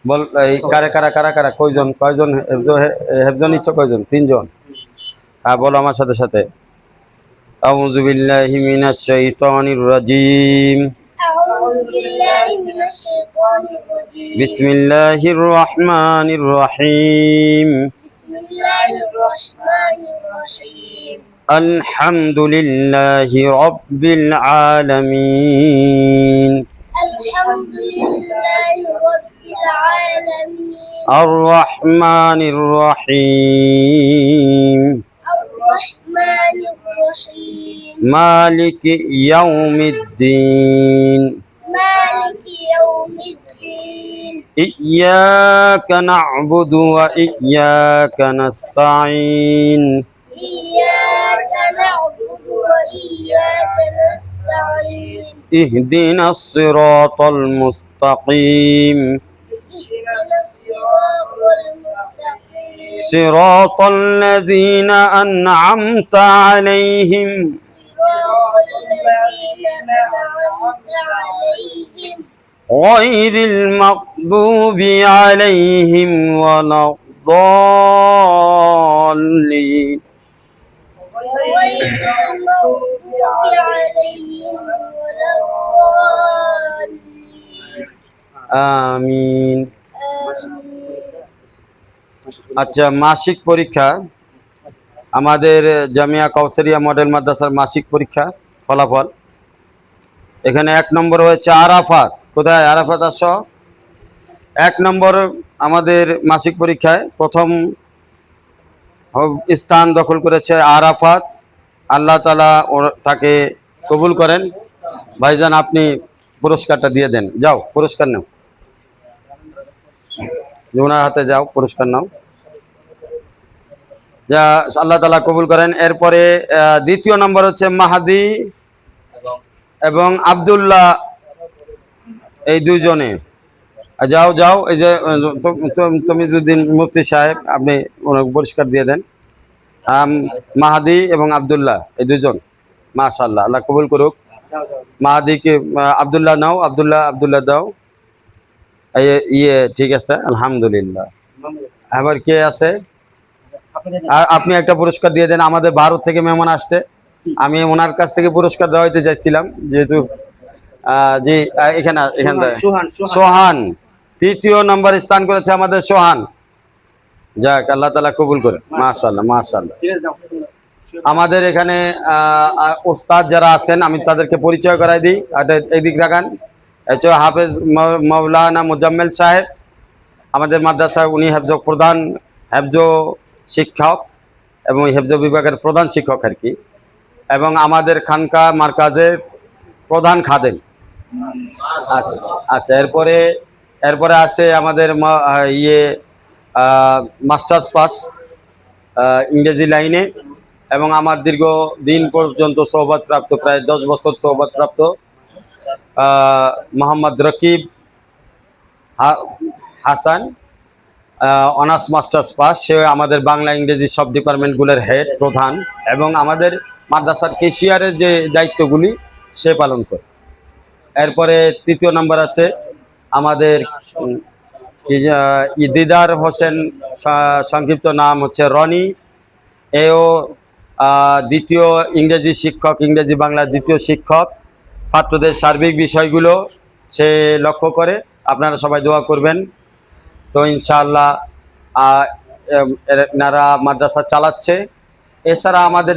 বল এই কারা কারা কারা কারা কয়জন কয়জন হেফজ নিচ্ছ কয়জন? 3 জন। হ্যাঁ বলো আমার সাথে সাথে। আউযু বিল্লাহি মিনাশ শাইতানির রাজিম। أعوذ بالله من الشيطان الرجيم. بسم الله الرحمن الرحيم. بسم الله الرحمن الرحيم. الحمد لله رب العالمين. الحمد لله رب العالمين. الرحمن الرحيم. الرحمن الرحيم. مالك يوم الدين. مالك يوم الدين. إياك نعبد وإياك نستعين. إياك نعبد وإياك نستعين. اهدنا الصراط المستقيم. اهدنا الصراط المستقيم. صراط الذين أنعمت عليهم صراط الذين أنعمت عليهم غير المغضوب عليهم ولا الضالين. غير المغضوب عليهم ولا الضالين. آمين. آمين. আচ্ছা, মাসিক পরীক্ষা আমাদের জামিয়া কাউসারিয়া মডেল মাদ্রাসার মাসিক পরীক্ষা ফলাফল এখানে 1 নম্বর হয়েছে আরাফাত। কোথায় আরাফাত আসো? 1 নম্বর আমাদের মাসিক পরীক্ষায় প্রথম স্থান দখল করেছে আরাফাত। আল্লাহ তাআলা তাকে কবুল করেন। ভাইজান আপনি পুরস্কারটা দিয়ে দেন। যাও পুরস্কার নাও, ওনার হাতে যাও পুরস্কার নাও। যা আল্লাহ তাআলা কবুল করেন। এরপরে 2য় নম্বর হচ্ছে মাহাদি এবং আব্দুল্লাহ, এই 2 জনে। যাও যাও, এই যে তুমি যদি মুফতি সাহেব আপনি ওনাকে পুরস্কার দিয়ে দেন। মাহাদি এবং আব্দুল্লাহ এই 2 জন, মাশাআল্লাহ, আল্লাহ কবুল করুক। মাহাদিকে আব্দুল্লাহ নাও, আব্দুল্লাহ দাও। ঠিক আছে, আলহামদুলিল্লাহ। আবার কে আছে? আপনি একটা পুরস্কার দিয়ে দেন। আমাদের ভারত থেকে মেহমান আসছে, আমি ওনার কাছ থেকে পুরস্কার দেওয়াইতে চাইছিলাম, যেহেতু জি এখানে সোহান 3য় নম্বর স্থান করেছে আমাদের সোহান। যাক, আল্লাহ তাআলা কবুল করে। মাশাআল্লাহ মাশাআল্লাহ। আমাদের এখানে ওস্তাদ যারা আছেন আমি তাদেরকে পরিচয় করাই দিই। এইদিক রাখান। হাফেজ মাওলানা মুজাম্মেল সাহেব আমাদের মাদ্রাসায়, উনি প্রধান হেফজ শিক্ষক এবং হেফজ বিভাগের প্রধান শিক্ষক আর কি, এবং আমাদের খানকা মার্কাজের প্রধান খাদেম। আচ্ছা আচ্ছা, এরপরে আসে আমাদের মাস্টার্স পাস ইংরেজি লাইনে, এবং আমার দীর্ঘ দিন পর্যন্ত সোহবতপ্রাপ্ত, প্রায় 10 বছর সোহবতপ্রাপ্ত Mohammad Rakib Hasan, honours masters pass. সে আমাদের বাংলা ইংরেজি সব ডিপার্টমেন্টগুলোর হেড প্রধান, এবং আমাদের মাদ্রাসার কেশিয়ারের যে দায়িত্বগুলি সে পালন করে। এরপরে 3য় নম্বর আছে আমাদের দিদার হোসেন, সংক্ষিপ্ত নাম হচ্ছে রনি। এও 2য় ইংরেজি শিক্ষক, ইংরেজি বাংলা 2য় শিক্ষক। ছাত্রদের সার্বিক বিষয়গুলো সে লক্ষ্য করে। আপনারা সবাই দোয়া করবেন। তো ইনশাআল্লাহ এনারা মাদ্রাসা চালাচ্ছে। এছাড়া আমাদের